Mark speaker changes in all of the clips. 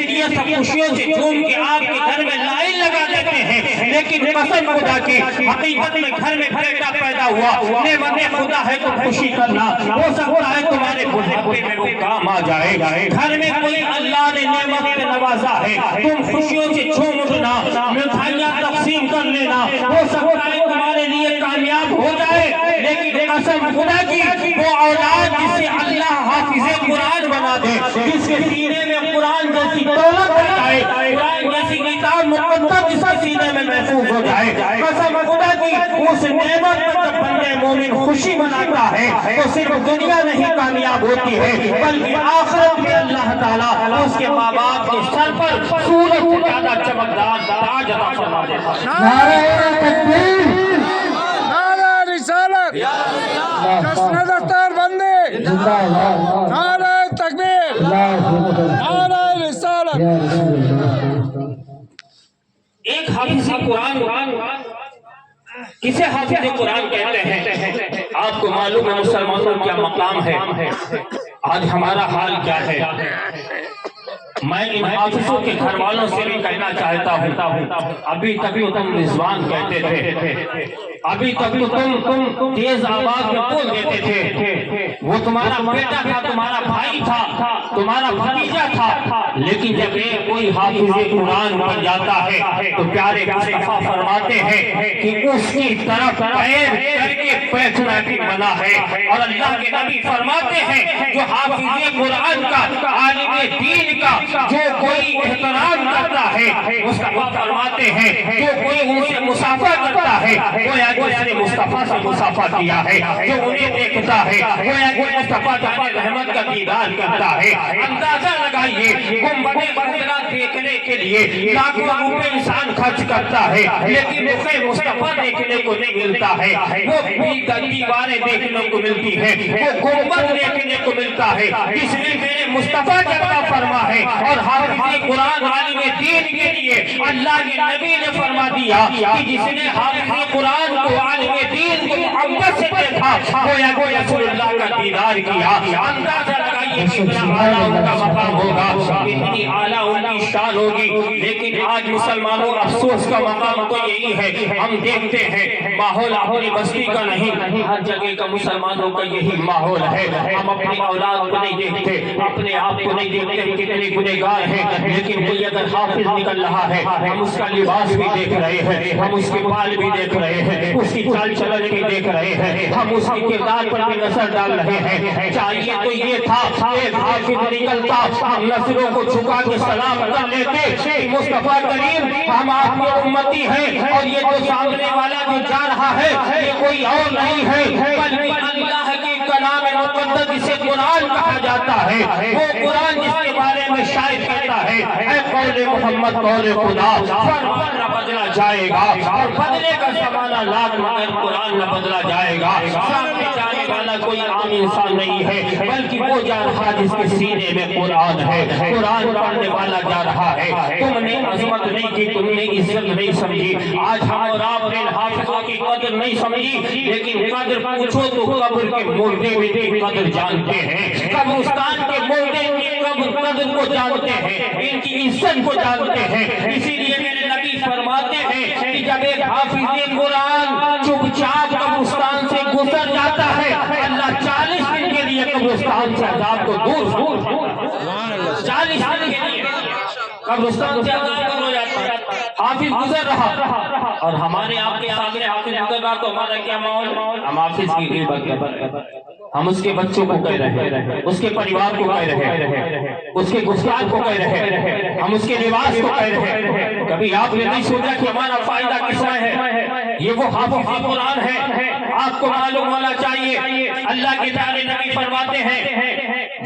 Speaker 1: لیے سب خوشیوں سے جھوم کے آپ کے گھر میں لائن لگا دیتے ہیں، لیکن قسم خدا کی حقیقت میں گھر میں بیٹا پیدا ہوا، نعمت خدا ہے تو خوشی کرنا، ہو سکتا ہے تمہارے بڑھاپے میں وہ کام آ جائے۔ گھر میں کوئی اللہ نے نعمت پہ نوازا ہے، تم خوشیوں سے جھوم اٹھنا، مٹھائیاں تقسیم کر لینا، ہو سکتا ہے تمہارے لیے کامیاب ہو جائے، لیکن قسم خدا کی وہ اولاد جسے اللہ حافظ قرآن بنا دے، جس کے سینے میں قرآن جیسی دولت ہو جائے، قرآن جیسی کتاب مقدس جس کے سینے میں محفوظ ہو جائے، قسم خدا کی اس نعمت پر جب بندے مومن خوشی مناتا ہے تو صرف دنیا نہیں کامیاب ہوتی ہے بلکہ آخرت میں اللہ تعالیٰ اس کے ماں باپ کے سر پر سورج سے زیادہ چمکدار تاج عطا فرما دیتا ہے۔
Speaker 2: نعرہ تکبیر،
Speaker 3: نعرہ رسالت، جشن دستار بندی،
Speaker 2: زندہ اللہ،
Speaker 3: نعرہ تکبیر، نعرہ رسالت۔
Speaker 1: ایک حافظ قرآن کسے حافظ قرآن کہتے ہیں؟ آپ کو معلوم ہے مسلمانوں کا کیا مقام ہے، آج ہمارا حال کیا ہے۔ میں ان حافظوں کے گھر والوں سے بھی کہنا چاہتا ہوں، ابھی تک تو تم رضوان کہتے تھے، ابھی تک تو تم تیز آواز میں بول دیتے تھے، وہ تمہارا بیٹا تھا، تمہارا بھائی تھا، تمہارا بھتیجا تھا، لیکن جب ایک کوئی حافظ قرآن بن جاتا ہے تو پیارے مصطفیٰ فرماتے ہیں کہ اس کی طرف پیر کر کے بیٹھنا بھی منع ہے، اور اللہ کے نبی فرماتے ہیں جو حافظ قرآن کا، عالم دین کا جو کوئی احترام کرتا ہے، مصطفیٰ فرماتے ہیں جو کوئی ان سے مصافحہ کرتا ہے گویا کہ اس نے مصطفیٰ سے مصافحہ کیا ہے، جو انہیں دیکھتا ہے گویا کہ مصطفیٰ جانے رحمت کا دیدار کرتا ہے۔ اندازہ لگائیے گنبد خضرا دیکھنے کے لیے لاکھوں روپے انسان خرچ کرتا ہے، لیکن اسے مصطفیٰ دیکھنے کو نہیں ملتا ہے، وہ دیواریں دیکھنے کو ملتی ہے، وہ گنبد دیکھنے کو ملتا ہے جس میں میرے مصطفیٰ جگہ فرما ہے۔ اور حافظ قرآن عالم دین کے لیے اللہ کے نبی نے فرما دیا کہ جس نے حافظ قرآن کو، عالم دین کو محبت سے دیکھا گویا کہ رسول اللہ کا دیدار کیا۔ اندازہ لگائیے کتنا اعلیٰ ان کا مقام ہوگا، کتنی اعلیٰ ان کی شان ہوگی۔ لیکن آج مسلمانوں افسوس کا مقام تو یہی ہے، ہم دیکھتے ہیں ماحول اپنی بستی کا نہیں، ہر جگہ کا مسلمانوں کا یہی ماحول ہے، ہم اپنی اولاد کو نہیں دیکھتے، اپنے آپ کو نہیں دیکھتے کتنے گنہگار ہیں، لیکن کوئی اگر حافظ نکل رہا ہے ہم اس کا لباس بھی دیکھ رہے ہیں، ہم اس کے بال بھی دیکھ رہے ہیں، اس کی چال چلن بھی دیکھ رہے ہیں، ہم اس کی کردار پر بھی نظر ڈال رہے ہیں۔ چاہیے تو یہ تھا ایک حافظ نکلتا ہم نظروں کو جھکا کے سلام کر لیتے، مصطفیٰ کریم ہم آپ کے امتی ہیں، اور یہ جو سامنے والا جو جا رہا ہے یہ کوئی اور نہیں ہے بلکہ اللہ کی کلام مقدس جسے قرآن کہا جاتا ہے، وہ قرآن جس کے بارے میں شاعر کہتا ہے اے قول محمد قول خدا، فرمان نہ بدلا جائے گا، اور بدلے کا زمانہ لاکھ مگر قرآن نہ بدلا جائے گا۔ سامنے جانے والا کوئی عام انسان نہیں ہے بلکہ وہ جا رہا جس کے سینے میں قرآن ہے، قرآن پڑھنے والا جا رہا ہے۔ تم نے عظمت نہیں کی، تم نے عزت نہیں سمجھی، آج ہم اور آپ نے حافظوں کی قدر نہیں سمجھی، لیکن قدر پوچھو تو قبر کے مردے بھی قدر جانتے ہیں، قبرستان کے مردے کی قدر کو جانتے ہیں، ان کی عزت کو جانتے ہیں۔ اسی لیے میرے نبی فرماتے ہیں کہ جب ایک حافظ قرآن چپ چاپ قبرستان سے گزر جاتا ہے اللہ 40 دن کے لیے قبرستان سے عذاب کو دور 40 دن کے لیے قبرستان سے عذاب دور ہو جاتا ہے۔ حافظ گزر رہا اور ہمارے آپ کے سامنے حافظ گزر رہا تو ہمارا کیا ماحول؟ ہم حافظ کی غیبت کرتے ہیں، ہم اس کے بچوں کو کہہ رہے ہیں، اس کے پریوار کو کہہ رہے ہیں، اس کے گفتار کو کہہ رہے ہیں، ہم اس کے لباس کو کہہ رہے ہیں۔ کبھی آپ نے نہیں سوچا کہ ہمارا فائدہ کس میں ہے؟ یہ وہ حافظ قرآن ہے، آپ کو معلوم ہونا چاہیے۔ اللہ کے پیارے نبی فرماتے ہیں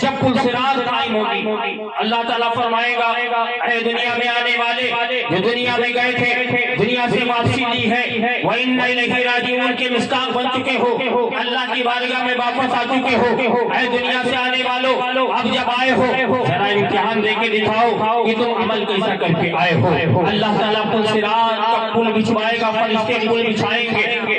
Speaker 1: جب پل صراط قائم ہوگی اللہ تعالیٰ فرمائے گا اے دنیا میں آنے والے جو دنیا میں گئے تھے، دنیا سے واپسی لی ہے، وَإِنَّ إِلَيْهِ رَاجِعُونَ کے مصداق بن چکے ہو، اللہ کی بارگاہ میں واپس آ چکے ہو، اے دنیا سے آنے والوں اب جب آئے ہو ذرا امتحان دے کے دکھاؤ کہ تم عمل کیسا کر کے آئے ہو۔ اللہ تعالیٰ پل صراط کا پل بچھوائے گا، فرشتے پل بچھائیں گے،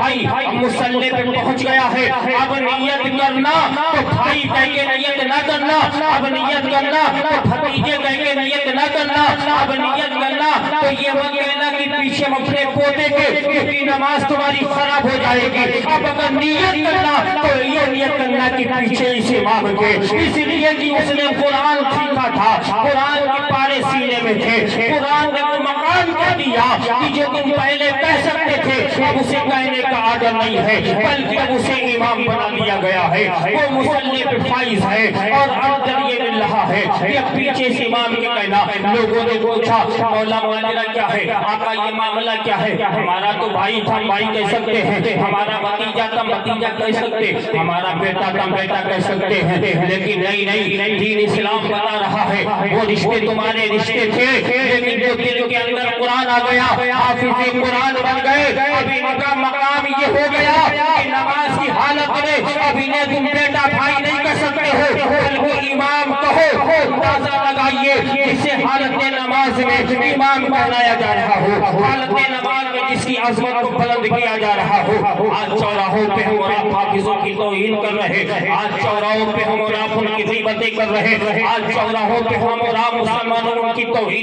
Speaker 1: بھائی مصلی پہ پہنچ گیا ہے، اب نیت کرنا تو بھائی کہہ کے نیت نہ کرنا، اب نیت کرنا تو بھتیجے کہہ کے نیت نہ کرنا، اب نیت کرنا تو یہ مت کہنا کہ پیچھے اپنے پوتے کے، کیونکہ نماز تمہاری خراب ہو جائے گی۔ اب اگر نیت کرنا تو یہ نیت کرنا کہ پیچھے اس امام کے، اس لیے کہ اس نے قرآن سیکھا تھا، قرآن کے پارے سینے میں تھے، قرآن نے مقام کہہ دیا کہ جو تم پہلے کہہ سکتے تھے اب اسے کہنے کا آرڈر نہیں ہے، بلکہ اب اسے امام بنا دیا گیا ہے، وہ مصلی پہ فائز ہے اور اندر یہ مل رہا ہے کہ اب پیچھے سے امام کے کہنا۔ لوگوں نے پوچھا مولا معاملہ کیا ہے، آقا یہ معاملہ کیا ہے؟ ہمارا تو بھائی تھا بھائی کہہ سکتے ہیں، ہمارا بھتیجا تھا بھتیجا کہہ سکتے، ہمارا بیٹا تھا بیٹا کہہ سکتے ہیں، لیکن نہیں، دین اسلام بتا رہا ہے وہ رشتے تمہارے رشتے تھے، لیکن جو دل کے اندر قرآن آ گیا، حافظ قرآن بن گئے، اب ان کا مقام یہ ہو گیا کہ نماز کی حالت میں اب انہیں تم بیٹا بھائی نہیں کہہ سکتے ہو، بلکہ امام کہو۔ اندازہ لگائیے اسے حالت نماز میں امام کہلایا جا رہا ہو، حالت نماز میں جس کی عظمت کو بلند کیا جا رہا ہو۔ آج چوراہوں پہ ہم اور آپ حافظوں کی توہین کر رہے، آج چوراہوں پہ ہم اور آپ ان کی غیبتیں کر رہے، آج چوراہوں پہ ہم اور آپ مسلمانوں کی توہین